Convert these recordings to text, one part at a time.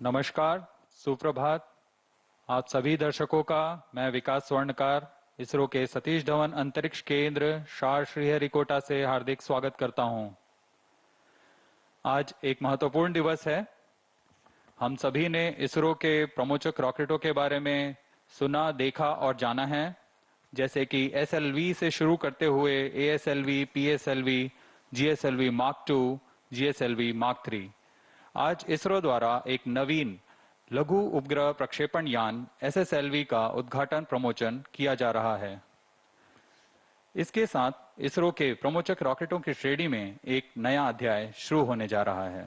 नमस्कार, सुप्रभात। आप सभी दर्शकों का मैं विकास स्वर्णकार इसरो के सतीश धवन अंतरिक्ष केंद्र शार श्रीहरिकोटा से हार्दिक स्वागत करता हूं। आज एक महत्वपूर्ण दिवस है। हम सभी ने इसरो के प्रमोचक रॉकेटों के बारे में सुना, देखा और जाना है, जैसे कि एसएलवी से शुरू करते हुए ASLV, PSLV, GSLV mark 2, GSLV mark 3। आज इसरो द्वारा एक नवीन लघु उपग्रह प्रक्षेपण यान एसएसएलवी का उद्घाटन प्रमोचन किया जा रहा है। इसके साथ इसरो के प्रमोचक रॉकेटों की श्रेणी में एक नया अध्याय शुरू होने जा रहा है।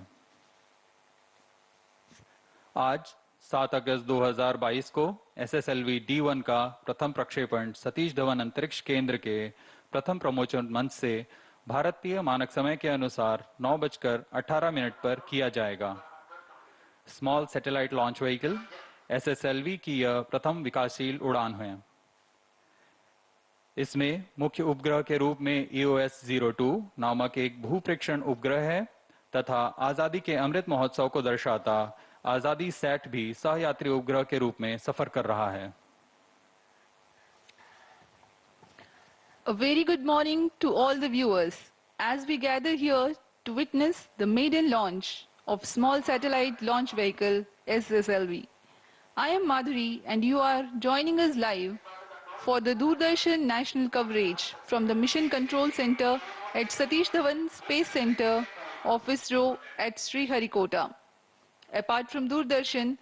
आज 7 अगस्त 2022 को एसएसएलवी D1 का प्रथम प्रक्षेपण सतीश धवन अंतरिक्ष केंद्र के प्रथम प्रमोचन मंच से भारतीय मानक समय के अनुसार 9:18 पर किया जाएगा। Small satellite launch vehicle SSLV की यह प्रथम विकासशील उड़ान है। इसमें मुख्य उपग्रह के रूप में EOS-02 नामक एक भूप्रेक्षण उपग्रह है तथा आजादी के अमृत महोत्सव को दर्शाता आजादी सैट भी सहयात्री उपग्रह के रूप में सफर कर रहा है। A very good morning to all the viewers. As we gather here to witness the maiden launch of small satellite launch vehicle SSLV. I am Madhuri and you are joining us live for the Doordarshan national coverage from the Mission Control Center at Satish Dhawan Space Center of ISRO at Sriharikota. Apart from Doordarshan,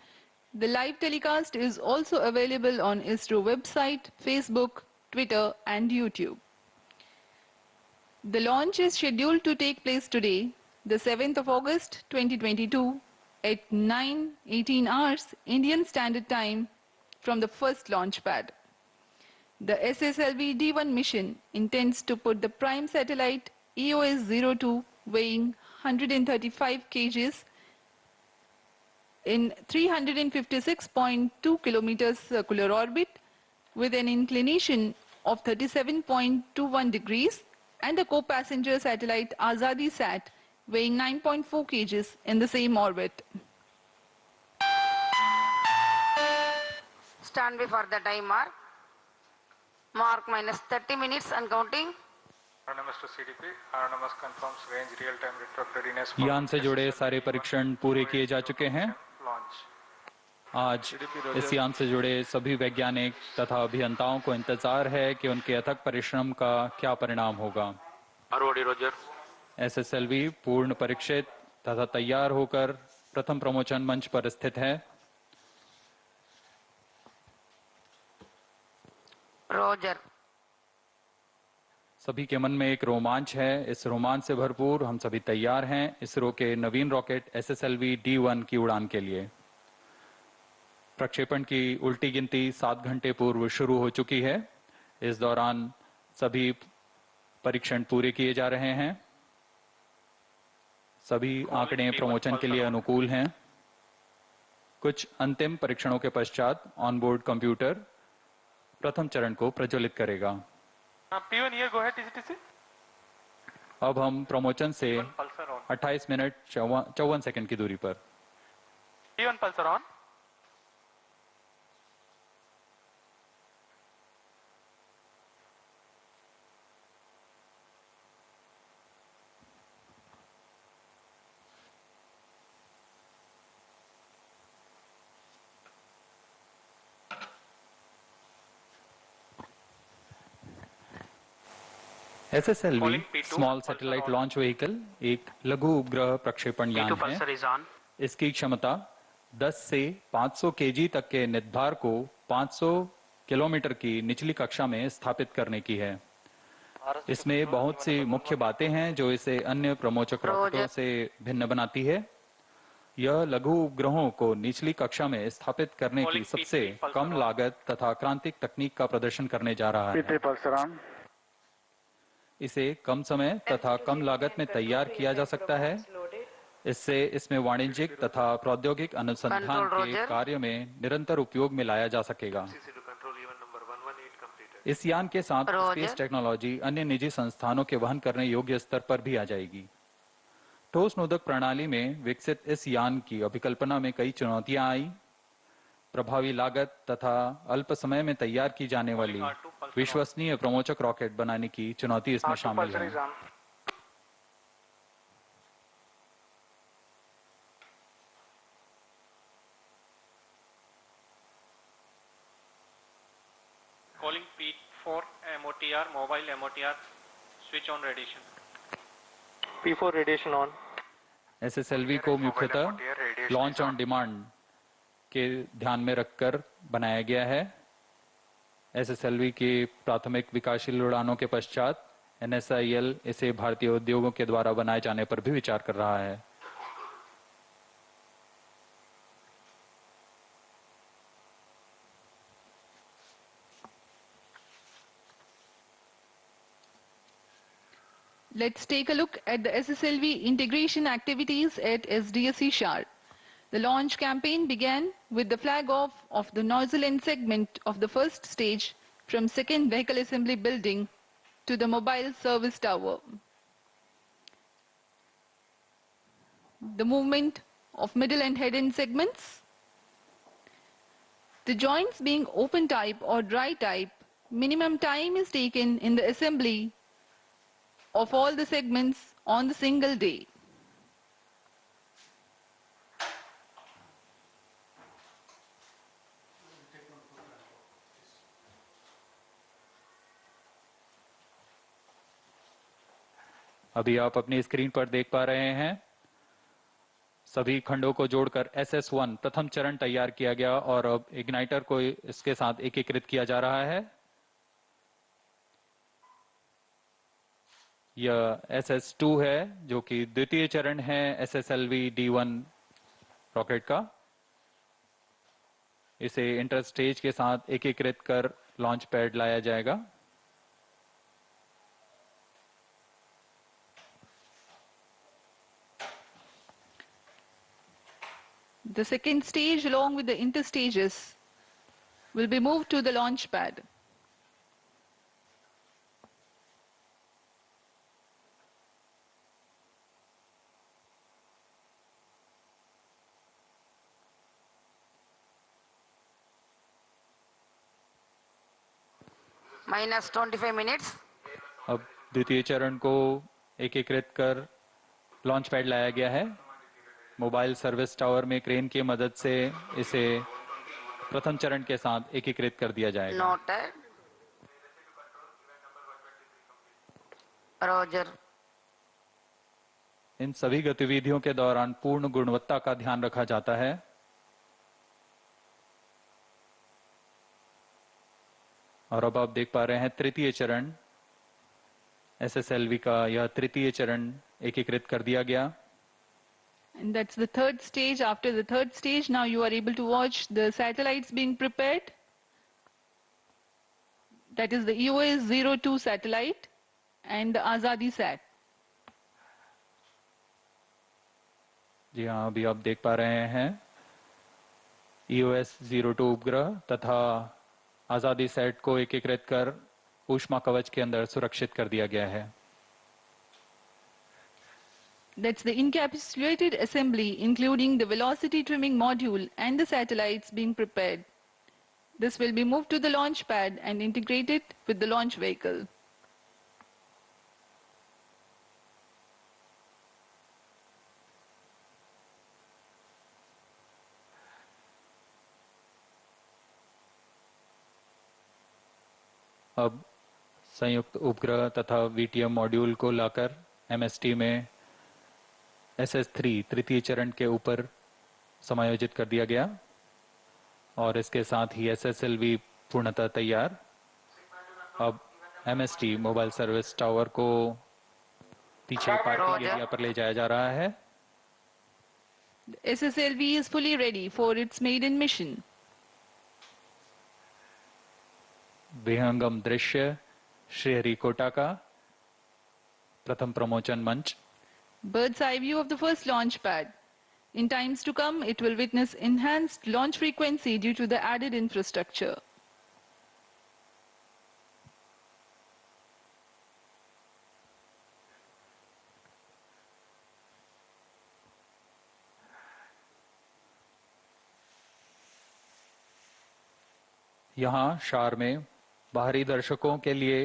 the live telecast is also available on ISRO website, Facebook, Twitter and YouTube. The launch is scheduled to take place today, the 7th of August 2022 at 9:18 hours Indian Standard Time from the first launch pad. The SSLV D1 mission intends to put the prime satellite EOS-02 weighing 135 kgs in 356.2 kilometers circular orbit with an inclination of 37.21 degrees and a co-passenger satellite Azadi Sat weighing 9.4 kgs in the same orbit. Stand before the timer. Mark minus 30 minutes and counting. RNMS to CDP. RNMS confirms range real-time network readiness. यान से जुड़े सारे परीक्षण पूरे किए जा चुके हैं। आज इस यान से जुड़े सभी वैज्ञानिक तथा अभियंताओं को इंतजार है कि उनके अथक परिश्रम का क्या परिणाम होगा। एसएसएलवी पूर्ण परीक्षित तथा तैयार होकर प्रथम प्रमोचन मंच पर स्थित है। रोजर। सभी के मन में एक रोमांच है। इस रोमांच से भरपूर हम सभी तैयार हैं इसरो के नवीन रॉकेट एसएसएलवी D1 की उड़ान के लिए। प्रक्षेपण की उल्टी गिनती 7 घंटे पूर्व शुरू हो चुकी है। इस दौरान सभी परीक्षण पूरे किए जा रहे हैं। सभी आंकड़े प्रमोचन के लिए अनुकूल हैं। कुछ अंतिम परीक्षणों के पश्चात ऑनबोर्ड कंप्यूटर प्रथम चरण को प्रज्वलित करेगा। अब हम प्रमोचन से 28 मिनट 54 सेकंड की दूरी पर। P1 pulsar on. SSLV small satellite launch vehicle एक लघु उपग्रह प्रक्षेपण यान है। इसकी क्षमता 10 से 500 केजी तक के निद्भार को 500 किलोमीटर की निचली कक्षा में स्थापित करने की है। इसमें बहुत सी मुख्य बातें हैं जो इसे अन्य प्रमोचक रॉकेटों से भिन्न बनाती है। यह लघु उपग्रहों को निचली कक्षा में स्थापित करने की सबसे कम लागत तथा क्रांतिक तकनीक का प्रदर्शन करने जा रहा है। इसे कम समय तथा कम लागत में तैयार किया जा सकता है। इससे इसमें वाणिज्यिक तथा प्रौद्योगिक अनुसंधान के कार्य में निरंतर उपयोग में लाया जा सकेगा। इस यान के साथ स्पेस टेक्नोलॉजी अन्य निजी संस्थानों के वहन करने योग्य स्तर पर भी आ जाएगी। ठोस नोदक प्रणाली में विकसित इस यान की अभिकल्पना में कई चुनौतियां आई। प्रभावी लागत तथा अल्प समय में तैयार की जाने वाली विश्वसनीय प्रमोचक रॉकेट बनाने की चुनौती इसमें R2 शामिल pulsar है। is on. Calling P4 MOTR, mobile MOTR, switch on radiation. P4 radiation on. SSLV को मुख्यतः लॉन्च ऑन डिमांड के ध्यान में रखकर बनाया गया है। SSLV की प्राथमिक विकासशील उड़ानों के पश्चात NSIL इसे भारतीय उद्योगों के द्वारा बनाए जाने पर भी विचार कर रहा है। Let's take a look at the SSLV integration activities at SDSC Shar. The launch campaign began with the flag off of the nozzle end segment of the first stage from second vehicle assembly building to the mobile service tower. The movement of middle and head end segments. The joints being open type or dry type, minimum time is taken in the assembly of all the segments on the single day. अभी आप अपनी screen पर देख पा रहे हैं सभी खंडों को जोड़कर SS1 प्रथम चरण तैयार किया गया और अब इग्नाइटर को इसके साथ एकीकृत किया जा रहा है। यह SS2 है जो कि द्वितीय चरण है SSLV D1 रॉकेट का। इसे इंटर स्टेज के साथ एकीकृत कर लॉन्च पैड लाया जाएगा। The second stage along with the interstages will be moved to the launch pad. Minus 25 minutes. अब द्वितीय चरण को एकीकृत कर लॉन्च पैड लाया गया है। मोबाइल सर्विस टावर में क्रेन की मदद से इसे प्रथम चरण के साथ एकीकृत कर दिया जाएगा। Noted. Roger. इन सभी गतिविधियों के दौरान पूर्ण गुणवत्ता का ध्यान रखा जाता है। और अब आप देख पा रहे हैं तृतीय चरण SSLV का यह तृतीय चरण एकीकृत कर दिया गया। And that's the third stage. After the third stage, now you are able to watch the satellites being prepared. That is the EOS-02 satellite and the Azadi Sat. जी हाँ, अभी आप देख पा रहे हैं EOS-02 उपग्रह तथा आजादी सेट को एकीकृत कर ऊष्मा कवच के अंदर सुरक्षित कर दिया गया है। That's the encapsulated assembly, including the velocity trimming module and the satellites being prepared. This will be moved to the launch pad and integrated with the launch vehicle. अब संयुक्त उपग्रह तथा VTM मॉड्यूल को लाकर MST में SS3 तृतीय चरण के ऊपर समायोजित कर दिया गया और इसके साथ ही SSLV पूर्णतः तैयार। अब MST मोबाइल सर्विस टावर को पीछे पार्किंग एरिया पर ले जाया जा रहा है। SSLV is fully ready for its maiden mission. विहंगम दृश्य श्रीहरिकोटा का प्रथम प्रमोचन मंच। Bird's eye view of the first launch pad. In times to come, it will witness enhanced launch frequency due to the added infrastructure. यहाँ शार में बाहरी दर्शकों के लिए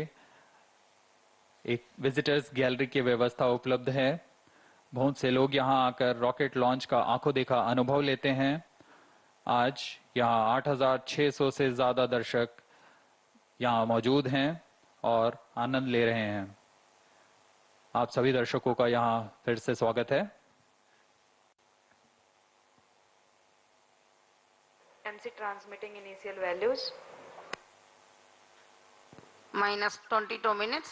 एक विजिटर्स गैलरी की व्यवस्था उपलब्ध है। बहुत से लोग यहाँ आकर रॉकेट लॉन्च का आंखों देखा अनुभव लेते हैं। आज यहाँ 8,600 से ज्यादा दर्शक यहाँ मौजूद हैं और आनंद ले रहे हैं। आप सभी दर्शकों का यहाँ फिर से स्वागत है। MC transmitting initial values. minus 22 minutes.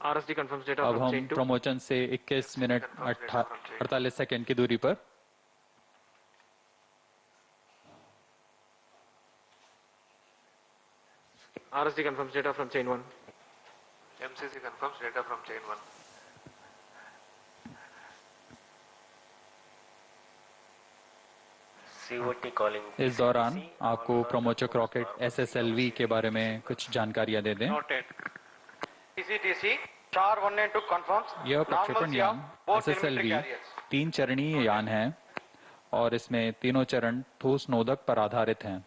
RSD confirms data अब from हम chain 2. प्रमोशन से 21 मिनट 48 सेकंड की दूरी पर RSD confirms data from chain 1. MCC confirms data from chain 1. COT calling. इस दौरान आपको प्रमोचक रॉकेट SSLV के बारे में कुछ जानकारियां दे दें। Noted. TCTC Char 1 and 2 confirms यह प्रक्षेपण यान both SSLV elementary carriers. 3 चरणीय यान है और इसमें तीनों चरण ठोस नोदक पर आधारित हैं।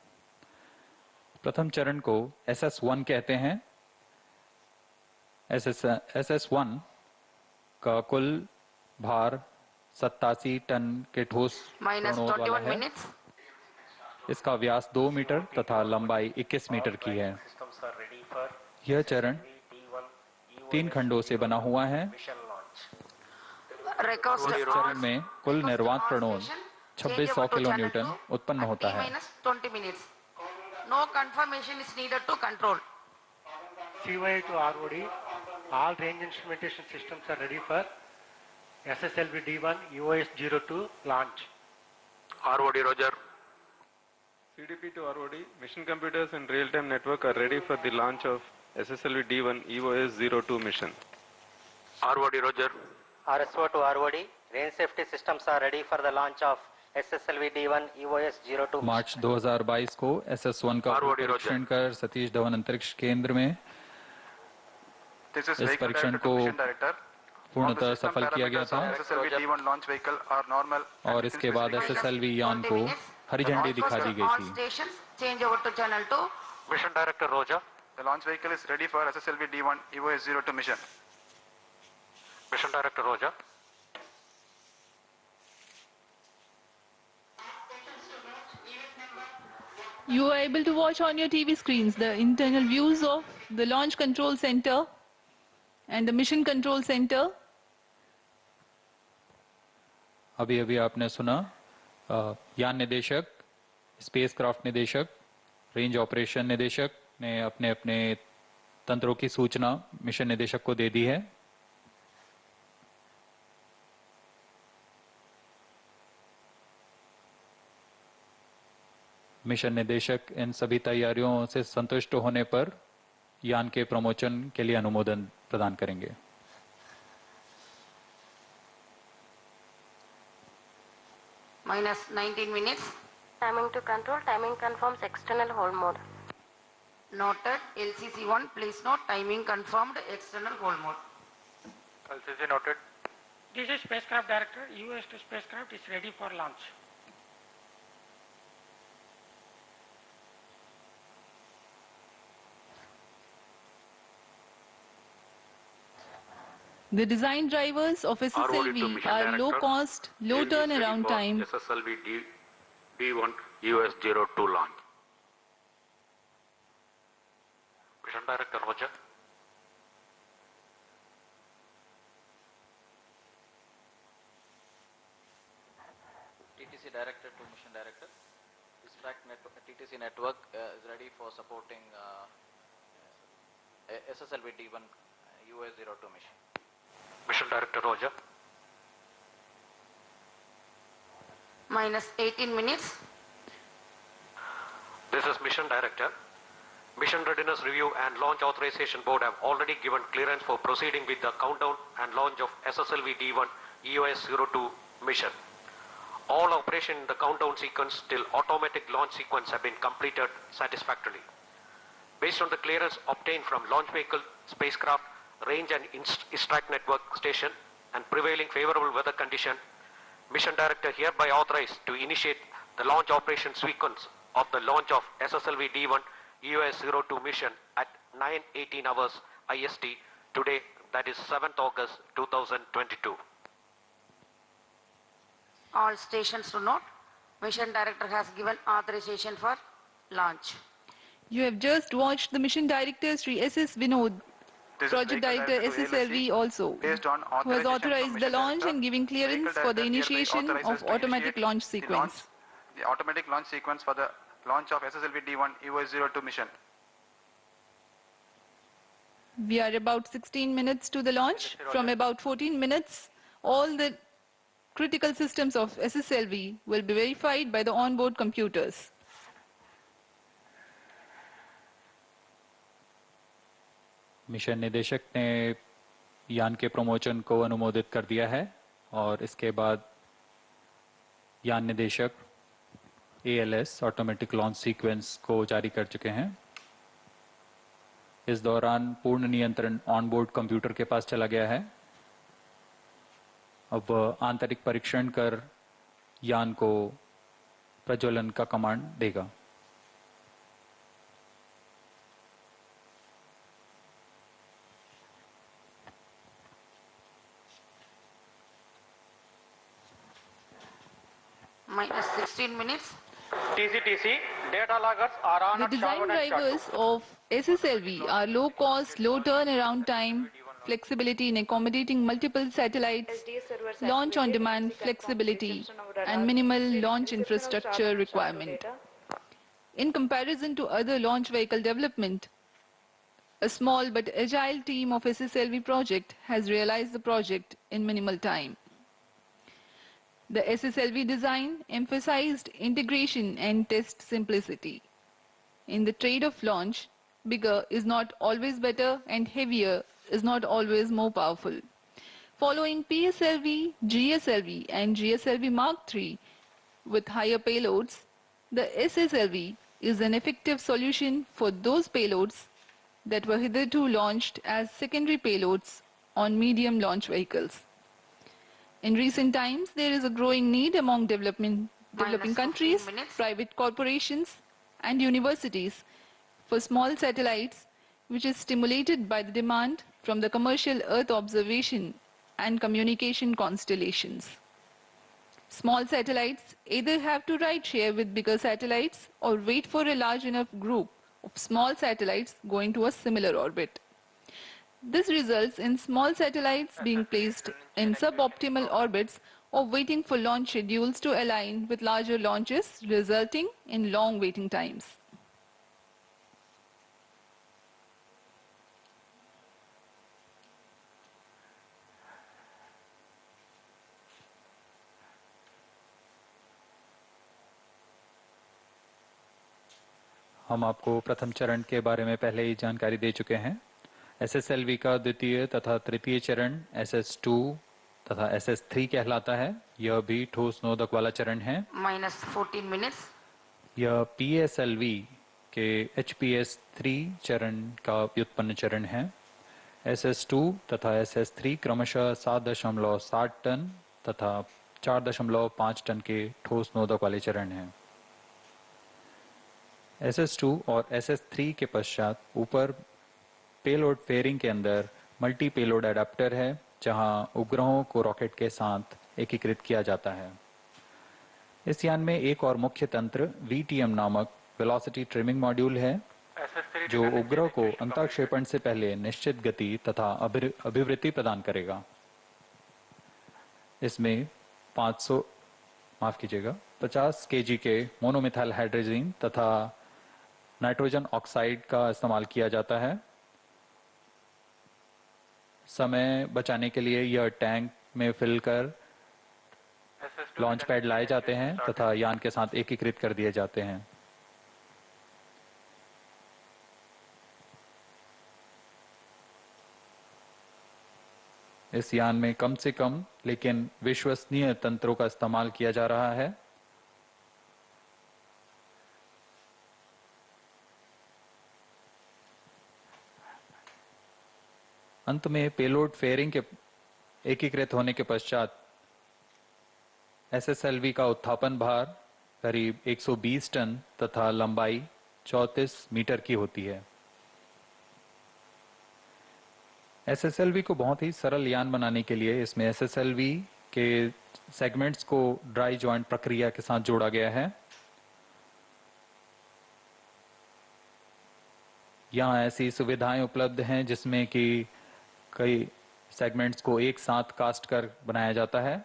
प्रथम चरण को SS1 कहते हैं। SS1 का कुल भार 87 टन के ठोस minus प्रणोद वाला 21 है। minutes. इसका व्यास 2 मीटर तथा लंबाई 21 मीटर की है। Systems are ready for यह चरण D1 3 खंडों से बना हुआ है। mission launch. Request इस चरण में कुल निर्वात प्रणोद 2600 किलो न्यूटन उत्पन्न होता है। minus 20 minutes. No confirmation is needed to control. CY to ROD, all range instrumentation systems are ready for SSLV D1 UOS 02 launch. ROD Roger. CDP to ROD, mission computers and real-time network are ready for the launch of SSLV D1 EOS 02 mission. ROD Roger. RSO to ROD, range safety systems are ready for the launch of SSLV D1 EOS 02 मार्च 2022 को SS1 का ROD परीक्षण कर सतीश धवन अंतरिक्ष केंद्र में This is इस vehicle परीक्षण director to को mission director. पूर्णतः सफल किया गया था SSLV D1 launch vehicle are normal. और इसके बाद SSLV यान 20 को minutes. हरी झंडी All दिखा दी first गई all थी। stations change over to channel 2. Mission director Roger. The launch vehicle is ready for SSLV D1 EOS 02 mission. Mission director Roger. You are able to watch on your TV screens the internal views of the Launch Control Center and the Mission Control Center. अभी अभी आपने सुना यान निदेशक, spacecraft निदेशक, range operation निदेशक ने अपने अपने तंत्रों की सूचना मिशन निदेशक को दे दी है। मिशन निदेशक इन सभी तैयारियों से संतुष्ट होने पर यान के प्रमोशन के लिए अनुमोदन प्रदान करेंगे। Minus 19 minutes. Timing to control, timing confirms external hold mode. Noted. LCC1, please note timing confirmed external hold mode. LCC noted. This is spacecraft director. US to spacecraft is ready for launch. The design drivers of SSLV are low cost, low turnaround time. SSLV D1 US 02 launch. Mission director Roger. TTC director to mission director. TTC network is ready for supporting SSLV D1 US 02 mission. Mission director Roger. Minus 18 minutes. This is mission director. Mission Readiness Review and Launch Authorization Board have already given clearance for proceeding with the countdown and launch of SSLV D1 EOS 02 mission. All operation in the countdown sequence till automatic launch sequence have been completed satisfactorily. Based on the clearance obtained from launch vehicle, spacecraft, range and ISTRAC network station and prevailing favorable weather condition, Mission Director hereby authorized to initiate the launch operation sequence of the launch of SSLV D1 EOS-02 mission at 9:18 hours IST today, that is 7th August 2022. All stations to note, Mission Director has given authorization for launch. You have just watched the Mission Director Sri S.S. Vinod, This is Project Vehicle Director Director to SSLV ALSC, also, based on who has authorization from authorized the Mission launch Director. and giving clearance Vehicle for the Director hereby initiation authorizes of to automatic initiate launch the sequence. The automatic launch sequence for the launch of SSLV D1 EOS-02 mission. We are about 16 minutes to the launch. From about 14 minutes, all the critical systems of SSLV will be verified by the onboard computers. Mission निदेशक ने यान के promotion को अनुमोदित कर दिया है और इसके बाद यान निदेशक ALS ऑटोमेटिक लॉन्च सीक्वेंस को जारी कर चुके हैं। इस दौरान पूर्ण नियंत्रण ऑनबोर्ड कंप्यूटर के पास चला गया है। अब वह आंतरिक परीक्षण कर यान को प्रज्वलन का कमांड देगा। Minus 16 minutes. TCTC, data loggers are on The at design SHA-1 and drivers SHA-2. of SSLV are low cost, low turnaround time, flexibility in accommodating multiple satellites, launch on demand flexibility, and minimal launch infrastructure requirement. In comparison to other launch vehicle development, a small but agile team of SSLV project has realized the project in minimal time. The SSLV design emphasized integration and test simplicity. In the trade of launch, bigger is not always better and heavier is not always more powerful. Following PSLV, GSLV and GSLV Mark III with higher payloads, the SSLV is an effective solution for those payloads that were hitherto launched as secondary payloads on medium launch vehicles. In recent times, there is a growing need among developing countries, private corporations, and universities for small satellites, which is stimulated by the demand from the commercial Earth observation and communication constellations. Small satellites either have to ride share with bigger satellites or wait for a large enough group of small satellites going to a similar orbit. This results in small satellites being placed in suboptimal orbits or waiting for launch schedules to align with larger launches, resulting in long waiting times. हम आपको प्रथम चरण के बारे में पहले ही जानकारी दे चुके हैं। SSLV का द्वितीय तथा तृतीय चरण SS2 तथा SS3 कहलाता है। यह भी ठोस नोदक वाला चरण है। Minus 14 minutes. यह PSLV के HPS3 चरण का व्युत्पन्न चरण है। SS2 तथा SS3 क्रमशः 7.7 टन तथा 4.5 टन के ठोस नोदक वाले चरण हैं। SS2 और SS3 के पश्चात ऊपर पेलोड फेयरिंग के अंदर मल्टी पेलोड एडाप्टर है, जहां उपग्रहों को रॉकेट के साथ एकीकृत किया जाता है। इस यान में एक और मुख्य तंत्र VTM नामक वेलोसिटी ट्रिमिंग मॉड्यूल है, जो उपग्रह को अंतःक्षेपण से पहले निश्चित गति तथा अभिवृद्धि प्रदान करेगा। इसमें 50 kg के मोनोमिथाइल हाइड्रोजन तथा नाइट्रोजन ऑक्साइड का इस्तेमाल किया जाता है। समय बचाने के लिए यह टैंक में फिल कर लॉन्च पैड लाए जाते हैं तथा यान के साथ एकीकृत कर दिए जाते हैं। इस यान में कम से कम लेकिन विश्वसनीय तंत्रों का इस्तेमाल किया जा रहा है। अंत में पेलोड फेयरिंग के एकीकृत होने के पश्चात SSLV का उत्थापन भार करीब 120 टन तथा लंबाई 34 मीटर की होती है। SSLV को बहुत ही सरल यान बनाने के लिए इसमें SSLV के सेगमेंट्स को ड्राई जॉइंट प्रक्रिया के साथ जोड़ा गया है। यहाँ ऐसी सुविधाएं उपलब्ध हैं जिसमें कि कई सेगमेंट्स को एक साथ कास्ट कर बनाया जाता है।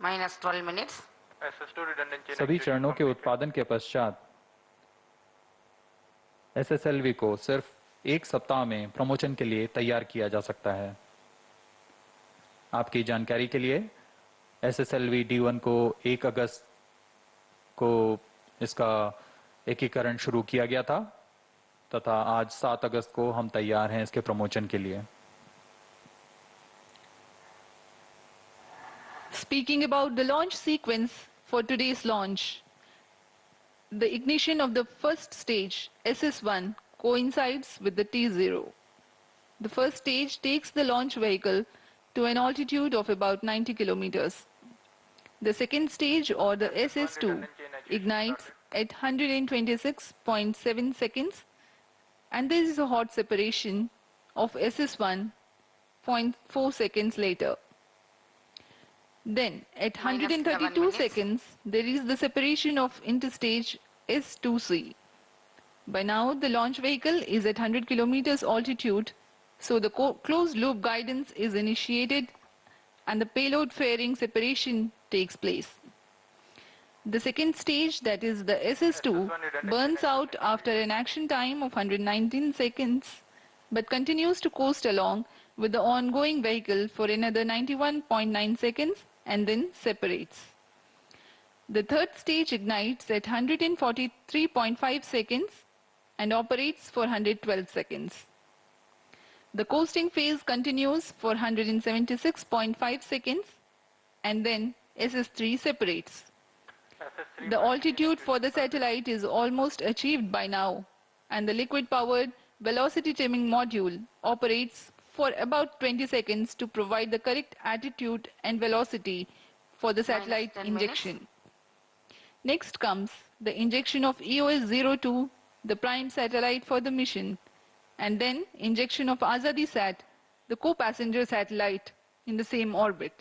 Minus 12 minutes. SS2 redundant chain सभी actuation चरणों के completed. उत्पादन के पश्चात SSLV को सिर्फ एक सप्ताह में प्रमोशन के लिए तैयार किया जा सकता है। आपकी जानकारी के लिए SSLV D1 को 1 अगस्त को इसका एकीकरण शुरू किया गया था तथा आज 7 अगस्त को हम तैयार हैं इसके प्रमोशन के लिए। Speaking about the launch sequence for today's launch, the ignition of the first stage, SS1, coincides with the T0. The first stage takes the launch vehicle to an altitude of about 90 kilometers. The second stage, or the SS2, ignites at 126.7 seconds, and there is a hot separation of SS1 0.4 seconds later. Then, at Minus 11 132 minutes. seconds, there is the separation of interstage S2C. By now, the launch vehicle is at 100 kilometers altitude, so the closed loop guidance is initiated and the payload fairing separation takes place. The second stage, that is the SS2, burns out after an action time of 119 seconds, but continues to coast along with the ongoing vehicle for another 91.9 seconds and then separates. The third stage ignites at 143.5 seconds and operates for 112 seconds. The coasting phase continues for 176.5 seconds and then SS3 separates. SS3 The altitude for the satellite is almost achieved by now, and the liquid-powered velocity trimming module operates for about 20 seconds to provide the correct attitude and velocity for the satellite 10 minutes. injection. Next comes the injection of EOS-02, the prime satellite for the mission, and then injection of Azadisat, the co-passenger satellite, in the same orbit.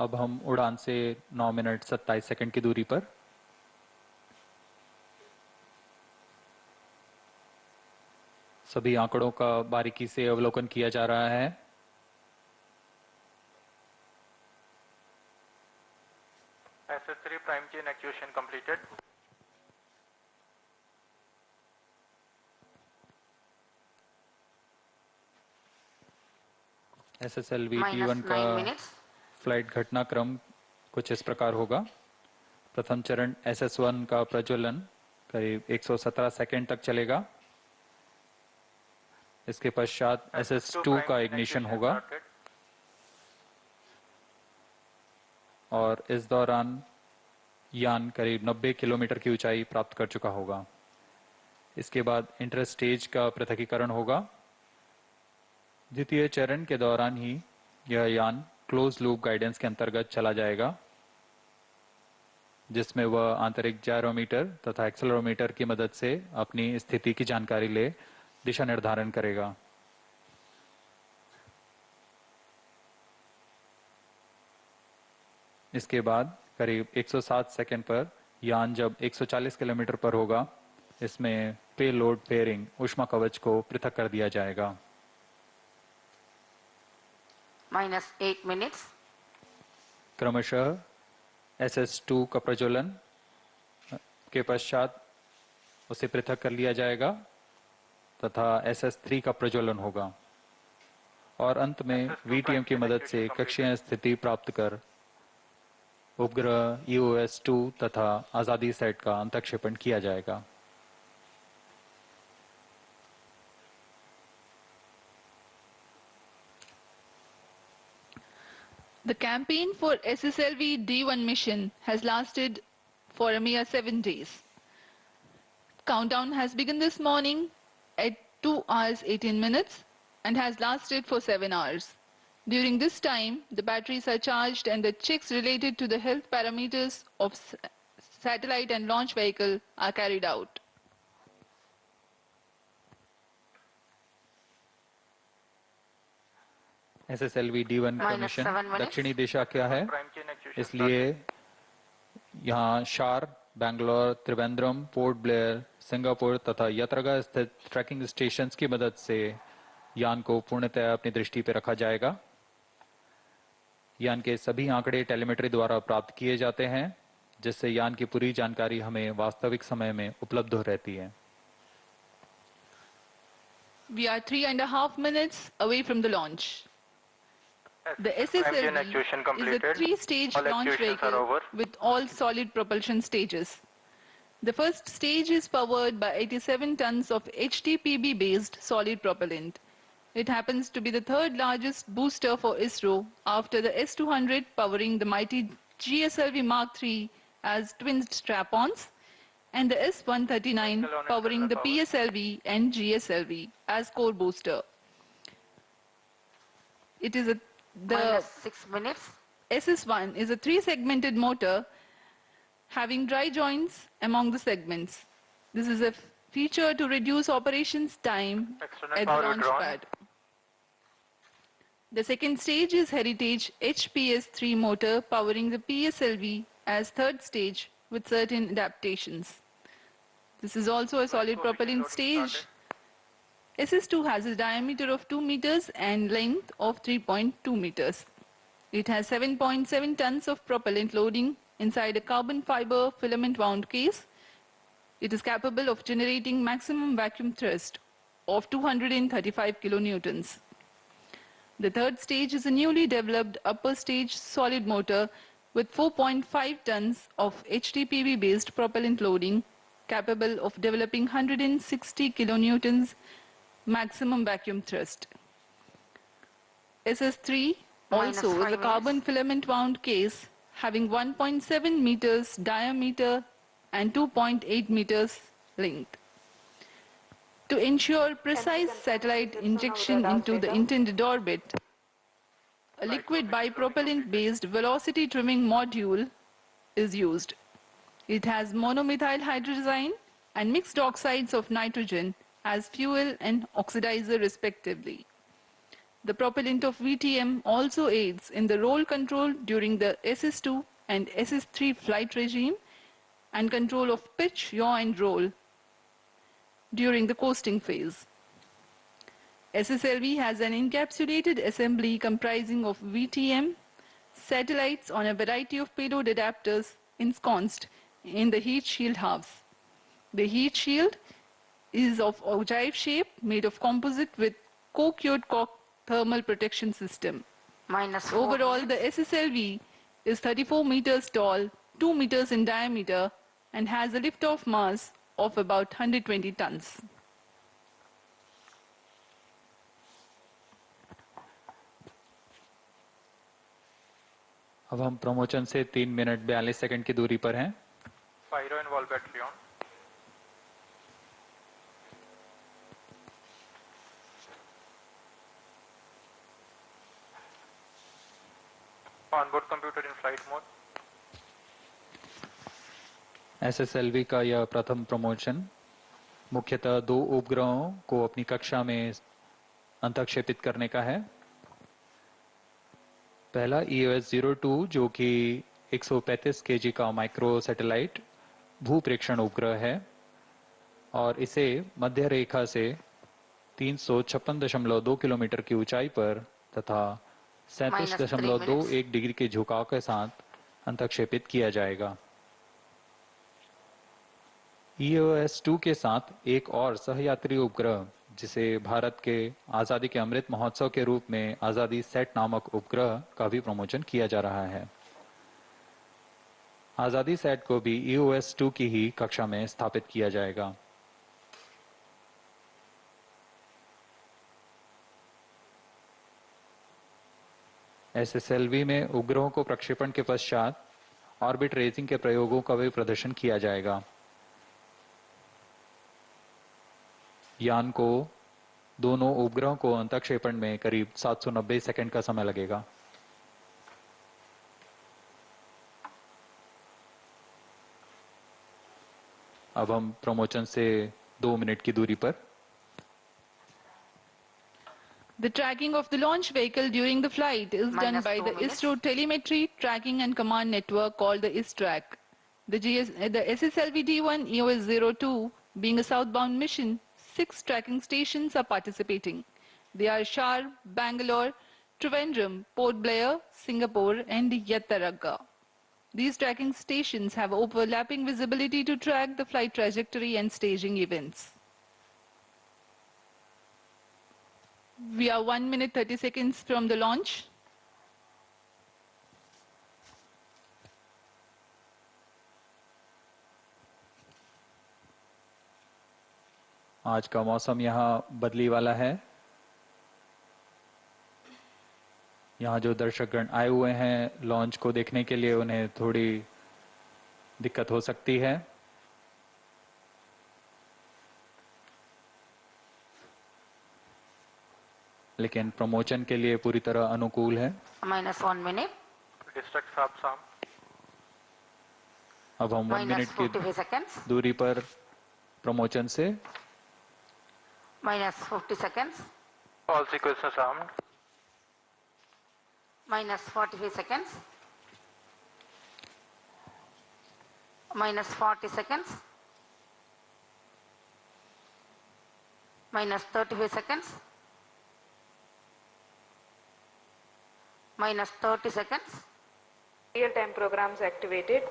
अब हम उड़ान से 9 minute 27 second की दूरी पर सभी आंकड़ों का बारीकी से अवलोकन किया जा रहा है। SS3 prime chain actuation completed. SSLV Minus D1 का 9 minutes. फ्लाइट घटनाक्रम कुछ इस प्रकार होगा। प्रथम चरण SS1 का प्रज्वलन करीब 117 सेकंड तक चलेगा। इसके पश्चात SS2 का इग्निशन होगा और इस दौरान यान करीब 90 किलोमीटर की ऊंचाई प्राप्त कर चुका होगा। इसके बाद इंटर स्टेज का पृथकीकरण होगा। द्वितीय चरण के दौरान ही यह यान क्लोज लूप गाइडेंस के अंतर्गत चला जाएगा, जिसमें वह आंतरिक जायरोमीटर तथा एक्सेलरोमीटर की मदद से अपनी स्थिति की जानकारी ले दिशा निर्धारण करेगा। इसके बाद करीब 107 सेकंड पर यान जब 140 किलोमीटर पर होगा, इसमें पे लोड पेयरिंग ऊष्मा कवच को पृथक कर दिया जाएगा। Minus 8 minutes. क्रमशः SS2 का प्रज्वलन के पश्चात उसे पृथक कर लिया जाएगा तथा SS3 का प्रज्वलन होगा और अंत में VTM की मदद से कक्षीय स्थिति प्राप्त कर उपग्रह EOS-2 तथा आजादी सेट का अंतक्षेपण किया जाएगा। The campaign for SSLV D1 mission has lasted for a mere 7 days. Countdown has begun this morning at 2 hours 18 minutes and has lasted for 7 hours. During this time, the batteries are charged and the checks related to the health parameters of satellite and launch vehicle are carried out. SSLV D1 का Minus mission 7 minutes. दक्षिणी दिशा क्या है, Prime chain actuation इसलिए यहाँ शार, Bangalore, Trivandrum, port Blair, Singapore तथा यात्रागा स्थित trekking stations की मदद से यान को पूर्णतः अपनी दृष्टि पर रखा जाएगा। यान के सभी आंकड़े टेलीमेट्री द्वारा प्राप्त किए जाते हैं, जिससे यान की पूरी जानकारी हमें वास्तविक समय में उपलब्ध हो रहती है। We are 3.5 minutes away from the launch. The SSLV is a 3-stage launch vehicle with all solid propulsion stages. The first stage is powered by 87 tons of HTPB-based solid propellant. It happens to be the third largest booster for ISRO after the S-200 powering the mighty GSLV Mark III as twin strap-ons and the S-139 powering the PSLV and GSLV as core booster. It is the Minus 6 minutes. SS1 is a 3-segmented motor having dry joints among the segments. This is a feature to reduce operations time at the launch pad. The second stage is Heritage HPS-3 motor powering the PSLV as third stage with certain adaptations. This is also a solid propellant stage. SS2 has a diameter of 2 meters and length of 3.2 meters. It has 7.7 tons of propellant loading inside a carbon fiber filament wound case. It is capable of generating maximum vacuum thrust of 235 kilonewtons. The third stage is a newly developed upper stage solid motor with 4.5 tons of HTPB-based propellant loading capable of developing 160 kilonewtons maximum vacuum thrust. SS3 also is a carbon filament wound case having 1.7 meters diameter and 2.8 meters length. To ensure precise satellite injection into the intended orbit, a liquid bipropellant-based velocity trimming module is used. It has monomethyl hydrazine and mixed oxides of nitrogen as fuel and oxidizer respectively. The propellant of VTM also aids in the roll control during the SS2 and SS3 flight regime and control of pitch, yaw and roll during the coasting phase. SSLV has an encapsulated assembly comprising of VTM, satellites on a variety of payload adapters ensconced in the heat shield halves. The heat shield is of ogive shape made of composite with co-cured cork thermal protection system. Overall, the SSLV is 34 meters tall, 2 meters in diameter and has a lift-off mass of about 120 tons. अब हम promotion से 3 minute 42 second की दूरी पर हैं। Pyro and wall battery on. Onboard computer in flight mode. SSLV का यह प्रथम प्रमोशन मुख्यतः 2 उपग्रहों को अपनी कक्षा में अंतक्षेपित करने का है। पहला EOS-02 जो कि 135 kg का माइक्रो सैटेलाइट भूप्रेक्षण उपग्रह है और इसे मध्य रेखा से 356.2 किलोमीटर की ऊंचाई पर तथा 37.21 डिग्री के झुकाव के साथ अंतक्षेपित किया जाएगा। EOS-2 के साथ एक और सहयात्री उपग्रह जिसे भारत के आजादी के अमृत महोत्सव के रूप में आजादी सेट नामक उपग्रह का भी प्रमोशन किया जा रहा है। आजादी सेट को भी EOS-2 की ही कक्षा में स्थापित किया जाएगा। एसएसएलवी में उपग्रहों को प्रक्षेपण के पश्चात ऑर्बिट रेसिंग के प्रयोगों का भी प्रदर्शन किया जाएगा। यान को दोनों उपग्रहों को अंतःक्षेपण में करीब 790 सेकंड का समय लगेगा। अब हम प्रमोशन से 2 मिनट की दूरी पर। The tracking of the launch vehicle during the flight is done Minus by 2 the minutes. ISRO Telemetry Tracking and Command Network called the ISTRAC. The SSLV D1 EOS-02 being a southbound mission, 6 tracking stations are participating. They are Shar, Bangalore, Trivandrum, Port Blair, Singapore and Yattaragga. These tracking stations have overlapping visibility to track the flight trajectory and staging events. We are 1 minute 30 seconds from the launch. आज का मौसम यहाँ बदली वाला है। यहाँ जो दर्शकगण आए हुए हैं लॉन्च को देखने के लिए, उन्हें थोड़ी दिक्कत हो सकती है। लेकिन प्रमोशन के लिए पूरी तरह अनुकूल है। -1 minute. Distract Sam. अब हम 1 मिनट की -45 seconds. दूरी पर प्रमोशन से -50 seconds. All sequences armed. -45 seconds. -40 seconds. -35 seconds. -30 seconds. Real-time programs activated.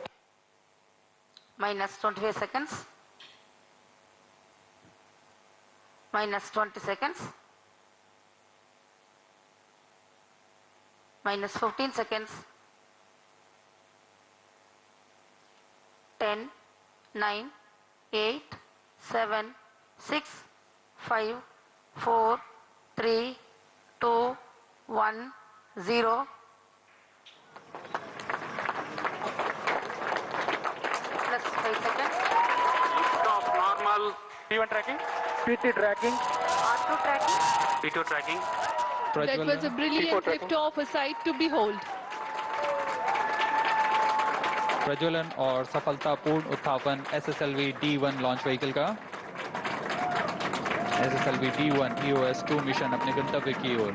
-25 seconds. -20 seconds. -15 seconds. 10, 9, 8, 7, 6, 5, 4, 3, 2, 1, 0. Plus 5 seconds. Lift off normal. P1 tracking. PT tracking. R2 tracking. P2 tracking. That was a brilliant lift-off, a sight to behold. प्रज्वलन और सफलतापूर्ण उत्थापन SSLV D1 launch vehicle का। SSLV D1 EOS-2 mission अपने गंतव्य की ओर।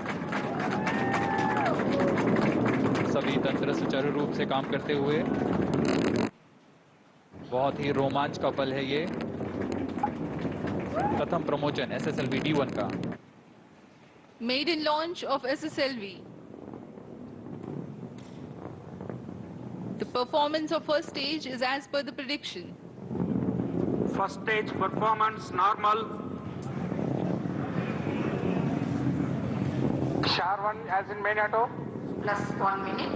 सभी तंत्र सुचारू रूप से काम करते हुए। बहुत ही रोमांच का पल है ये। प्रथम प्रमोशन एसएसएलवी D1 का। Maiden launch of SSLV. The performance of first stage is as per the prediction. First stage performance normal. Shar 1 as in main auto. Plus 1 minute.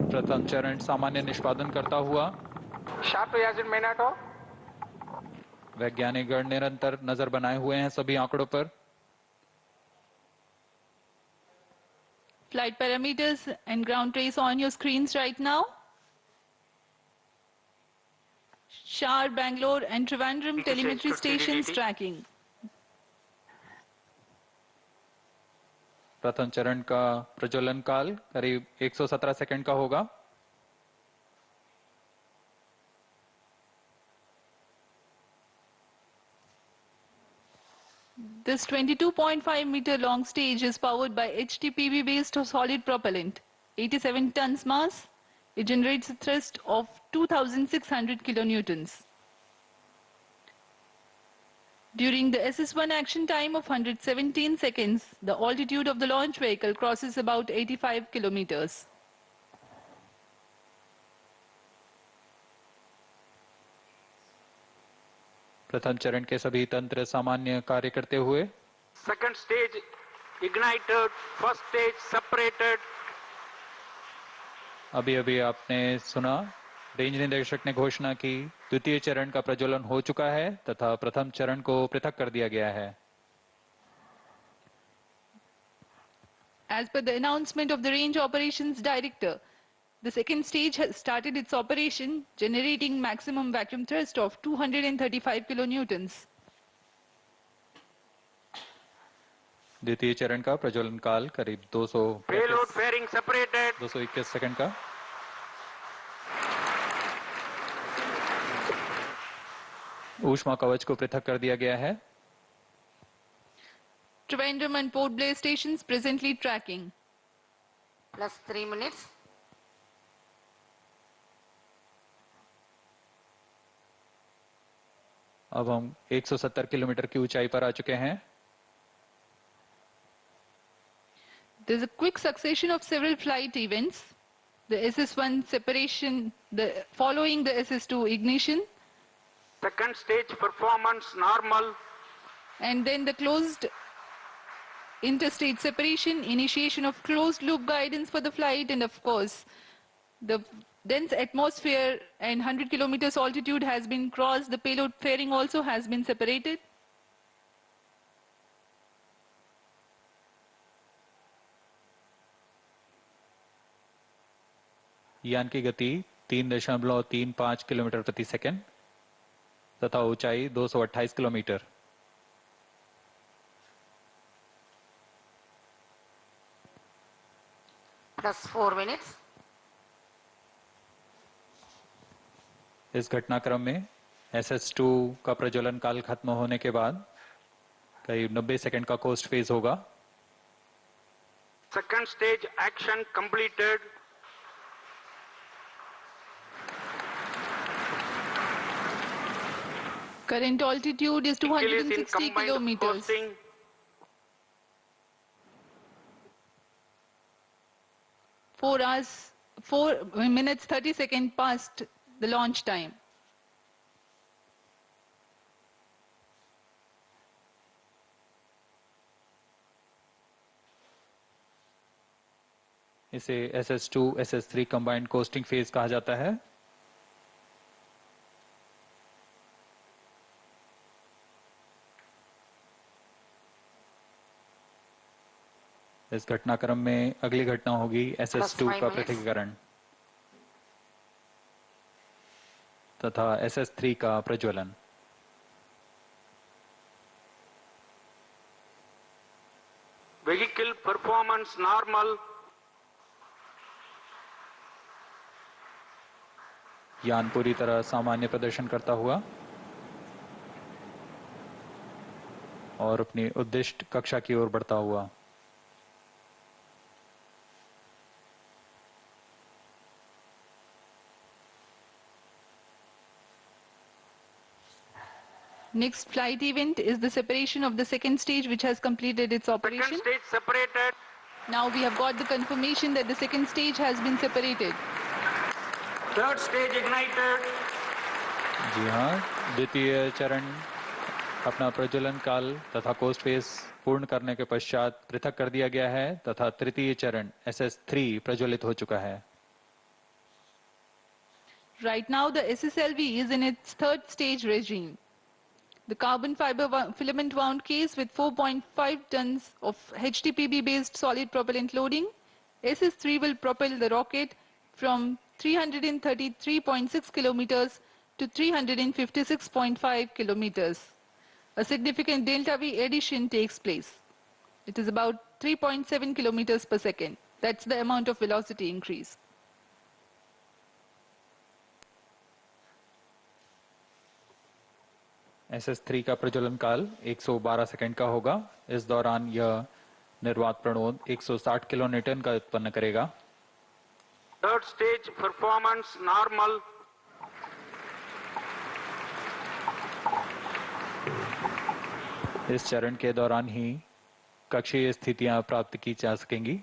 प्रथम चरण सामान्य निष्पादन करता हुआ। Shar 2 as in main auto. वैज्ञानिक गण निरंतर नजर बनाए हुए हैं सभी आंकड़ों पर। Flight parameters and ground trace on your screens right now. Shar, Bangalore and Trivandrum telemetry stations tracking. प्रथम चरण का प्रज्वलन काल करीब 117 सेकंड का होगा। This 22.5 meter long stage is powered by HTPV based solid propellant, 87 tons mass. It generates a thrust of 2,600 kilonewtons. During the SS1 action time of 117 seconds, the altitude of the launch vehicle crosses about 85 kilometers. प्रथम चरण के सभी तंत्र सामान्य कार्य करते हुए। Second stage ignited. First stage separated. अभी अभी आपने सुना रेंज निदेशक ने घोषणा की द्वितीय चरण का प्रज्वलन हो चुका है तथा प्रथम चरण को पृथक कर दिया गया है। As per the announcement of the Range Operations Director, the second stage has started its operation, generating maximum vacuum thrust of 235 kilonewtons. द्वितीय चरण का प्रज्वलन काल करीब 221 सेकंड का। ऊष्मा कवच को पृथक कर दिया गया है। Trivandrum and Port Blair stations presently tracking. Plus 3 minutes. अब हम 170 किलोमीटर की ऊंचाई पर आ चुके हैं। There's a quick succession of several flight events. The SS1 separation, following the SS2 ignition. Second stage performance normal. And then the closed interstate separation, initiation of closed loop guidance for the flight, and of course, the dense atmosphere and 100 kilometers altitude has been crossed. The payload fairing also has been separated. यान की गति 3.35 kilometre प्रति second तथा ऊंचाई 228 kilometre. Plus 4 minutes. इस घटनाक्रम में SS2 का प्रज्वलन काल खत्म होने के बाद करीब 90 सेकंड का कोस्ट फेज होगा। Second stage action completed. Current altitude is 260 kilometers. 4 minutes 30 seconds past the launch time. इसे SS2 SS3 combined costing phase कहा जाता है। इस घटनाक्रम में अगली घटना होगी SS2 का पृथक्करण तथा SS3 का प्रज्वलन। Vehicle performance normal. यान पूरी तरह सामान्य प्रदर्शन करता हुआ और अपनी उद्दिष्ट कक्षा की ओर बढ़ता हुआ। Next flight event is the separation of the second stage, which has completed its operation. Second stage separated. Now we have got the confirmation that the second stage has been separated. Third stage ignited. जी हाँ, द्वितीय चरण अपना प्रज्वलन काल तथा coast phase पूर्ण करने के पश्चात पृथक कर दिया गया है तथा तृतीय चरण SS3 प्रज्वलित हो चुका है। Right now the SSLV is in its third stage regime. The carbon fiber filament wound case with 4.5 tons of HTPB based solid propellant loading, SS3 will propel the rocket from 333.6 kilometers to 356.5 kilometers. A significant delta V addition takes place. It is about 3.7 kilometers per second. That's the amount of velocity increase. SS3 का प्रज्वलन काल 112 second का होगा। इस दौरान यह निर्वात प्रणोद 160 kilonewton का उत्पन्न करेगा। Third stage performance normal. इस चरण के दौरान ही कक्षीय स्थितियां प्राप्त की जा सकेंगी।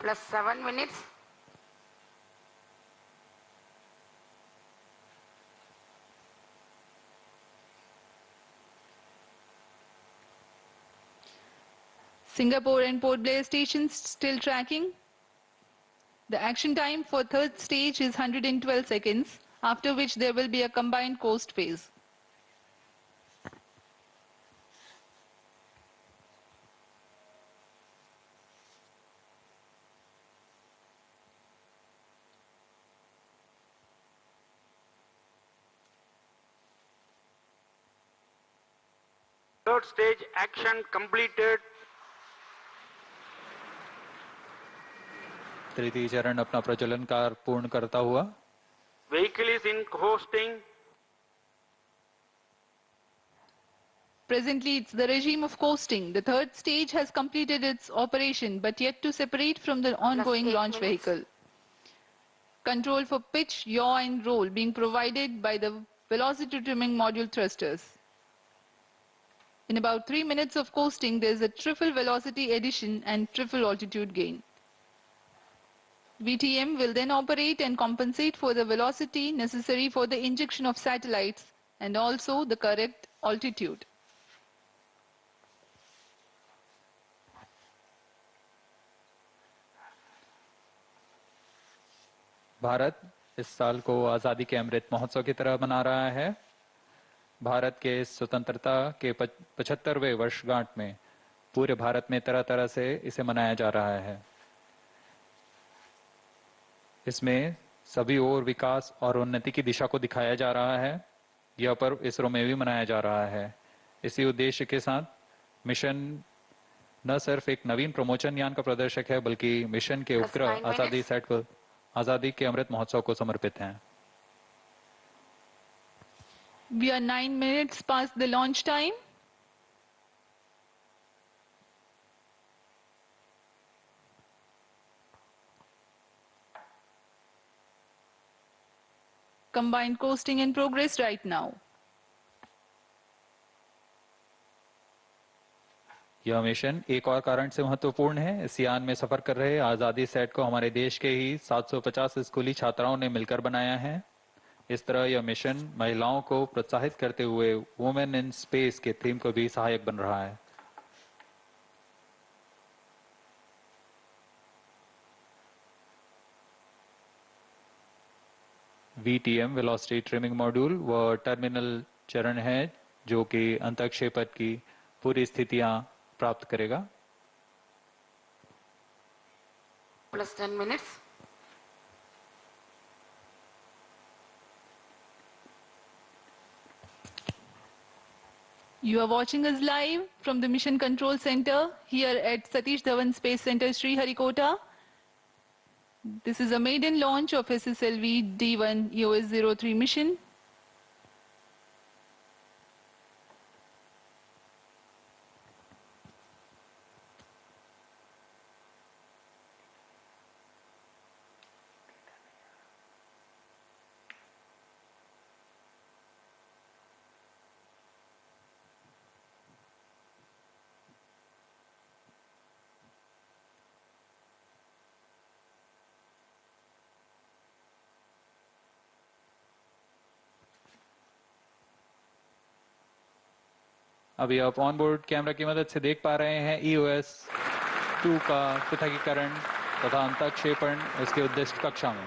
Plus 7 minutes. Singapore and Port Blair stations still tracking. The action time for third stage is 112 seconds, after which there will be a combined coast phase. Third stage action completed. तृतीय चरण अपना प्रज्वलन कार्य पूर्ण करता हुआ. Vehicle is in coasting. Presently, it's the regime of coasting. The third stage has completed its operation, but yet to separate from the ongoing 8 launch minutes. vehicle. Control for pitch, yaw, and roll being provided by the velocity trimming module thrusters. In about 3 minutes of coasting, there is a triple velocity addition and triple altitude gain. VTM will then operate and compensate for the velocity necessary for the injection of satellites and also the correct altitude. Bharat इस साल को आज़ादी के अमृत महोत्सव की तरह मना रहा है. भारत के स्वतंत्रता के 75वें वर्षगांठ में पूरे भारत में तरह तरह से इसे मनाया जा रहा है. इसमें सभी ओर विकास और उन्नति की दिशा को दिखाया जा रहा है. यह पर्व इसरो में भी मनाया जा रहा है. इसी उद्देश्य के साथ मिशन न सिर्फ एक नवीन प्रमोचन यान का प्रदर्शक है, बल्कि मिशन के उपग्रह आजादी सेट को आजादी के अमृत महोत्सव को समर्पित हैं. We are 9 minutes past the launch time. Combined coasting in progress right now. यह मिशन एक और कारण से महत्वपूर्ण है. इस यान में सफर कर रहे आजादी सेट को हमारे देश के ही 750 स्कूली छात्राओं ने मिलकर बनाया है. इस तरह यह मिशन महिलाओं को प्रोत्साहित करते हुए वुमेन इन स्पेस के थीम को भी सहायक बन रहा है. VTM वेलोसिटी ट्रिमिंग मॉड्यूल वह टर्मिनल चरण है जो कि अंतःक्षेपण की पूरी स्थितियां प्राप्त करेगा. Plus 10 minutes. You are watching us live from the Mission Control Center here at Satish Dhawan Space Center, Sriharikota. This is a maiden launch of SSLV D1 EOS-03 mission. अभी आप ऑन बोर्ड कैमरा की मदद से देख पा रहे हैं EOS-2 का पृथकीकरण तथा अंतःक्षेपण इसके उद्दिष्ट कक्षा में.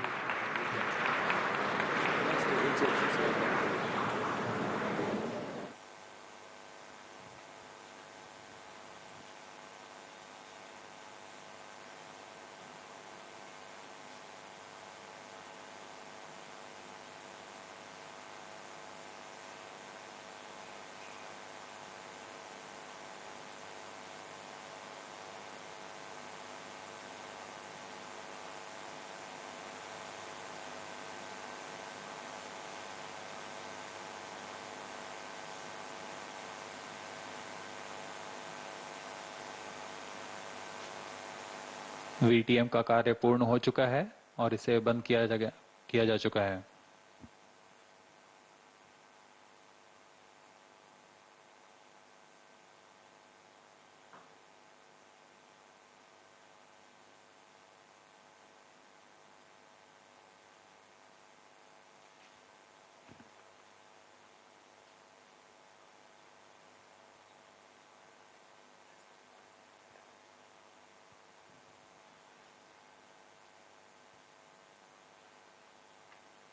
VTM का कार्य पूर्ण हो चुका है और इसे बंद किया जा चुका है.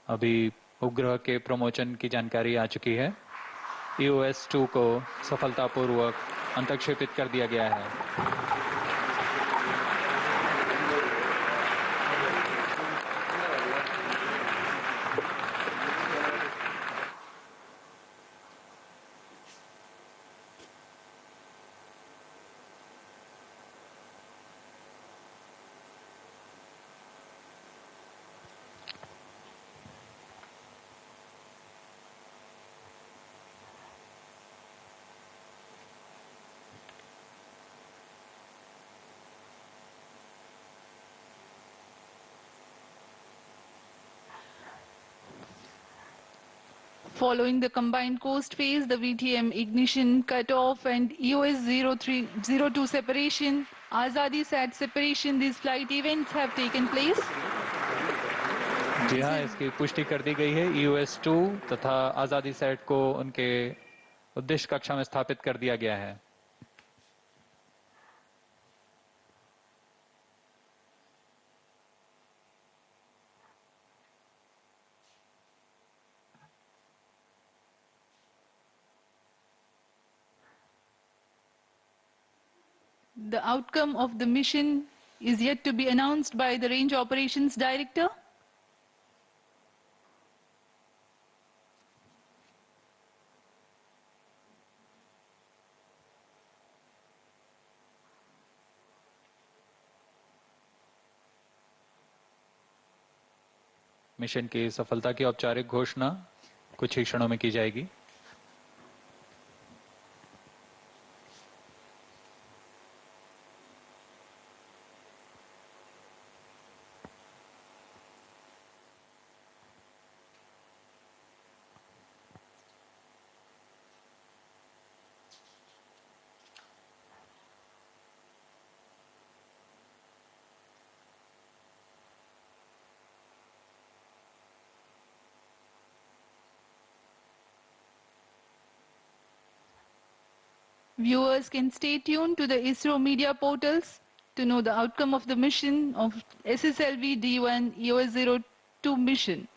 अभी उपग्रह के प्रमोचन की जानकारी आ चुकी है. EOS-2 को सफलतापूर्वक अंतःक्षेपित कर दिया गया है. Following the combined coast phase, the VTM ignition cutoff and EOS 0302 separation, Azadi Sat separation, these flight events have taken place. जी हाँ, इसकी पुष्टि कर दी गई है। EOS 2 तथा आजादी सेट को उनके उद्देश्य कक्षा में स्थापित कर दिया गया है। The outcome of the mission is yet to be announced by the Range Operations Director. Mission की सफलता की औपचारिक घोषणा कुछ ही क्षणों में की जाएगी। Viewers can stay tuned to the ISRO media portals to know the outcome of the mission of SSLV D1 EOS 02 mission.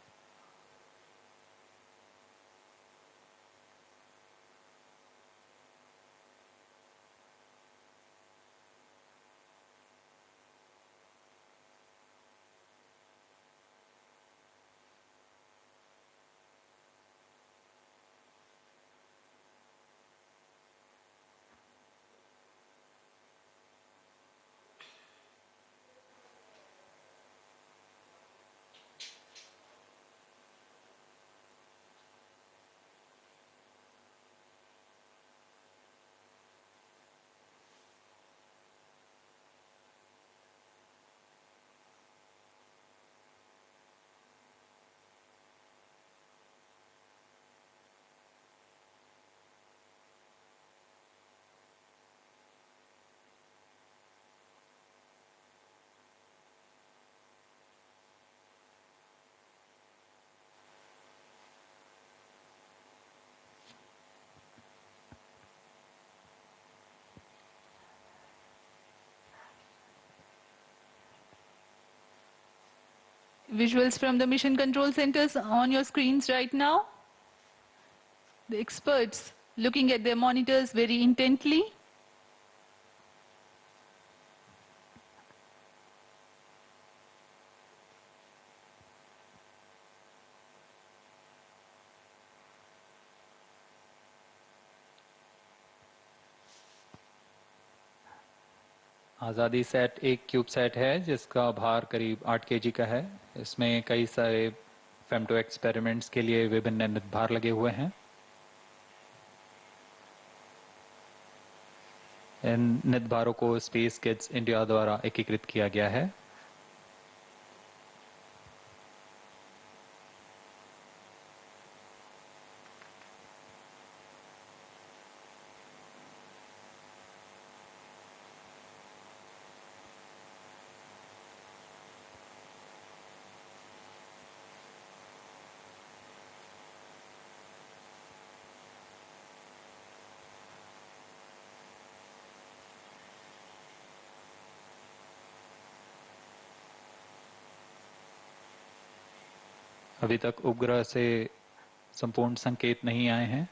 Visuals from the mission control centers on your screens right now. The experts looking at their monitors very intently. आज़ादी set एक cube set है जिसका भार करीब 8 KG का है। इसमें कई सारे फेम्टो एक्सपेरिमेंट्स के लिए विभिन्न निदभार लगे हुए हैं। इन निदभारों को स्पेस किड्स इंडिया द्वारा एकीकृत किया गया है। अभी तक उपग्रह से संपूर्ण संकेत नहीं आए हैं।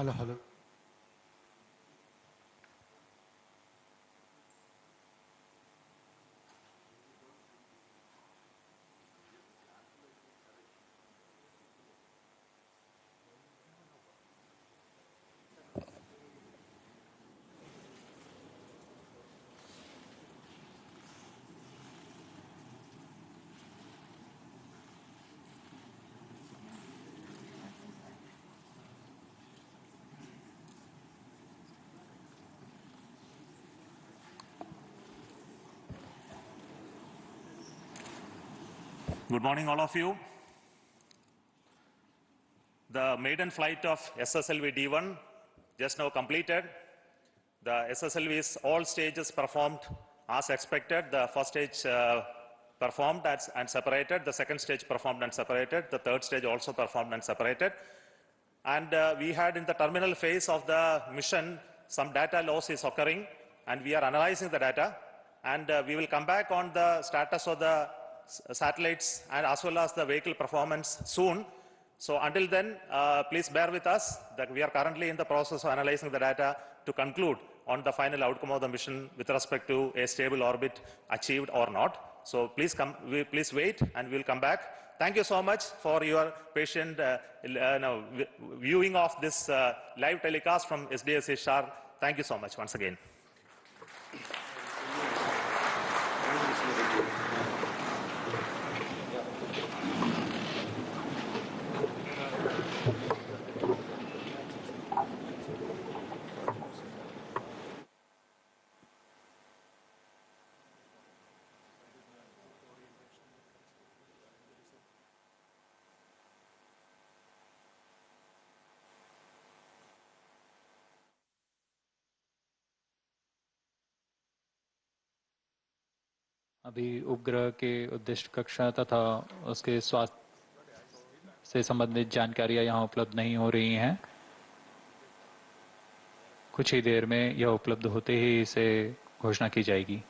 Hello. Good morning, all of you. The maiden flight of SSLV D1 just now completed. The SSLV's all stages performed as expected. The first stage performed and separated. The second stage performed and separated. The third stage also performed and separated. And we had in the terminal phase of the mission, some data loss is occurring, and we are analyzing the data. And we will come back on the status of the satellites and as well as the vehicle performance soon. So until then, please bear with us that we are currently in the process of analyzing the data to conclude on the final outcome of the mission with respect to a stable orbit achieved or not. So please wait and we'll come back. Thank you so much for your patient viewing of this live telecast from SDSC Shar. Thank you so much once again. अभी उपग्रह के उद्दिष्ट कक्षा तथा उसके स्वास्थ्य से संबंधित जानकारियां यहां उपलब्ध नहीं हो रही हैं। कुछ ही देर में यह उपलब्ध होते ही इसे घोषणा की जाएगी।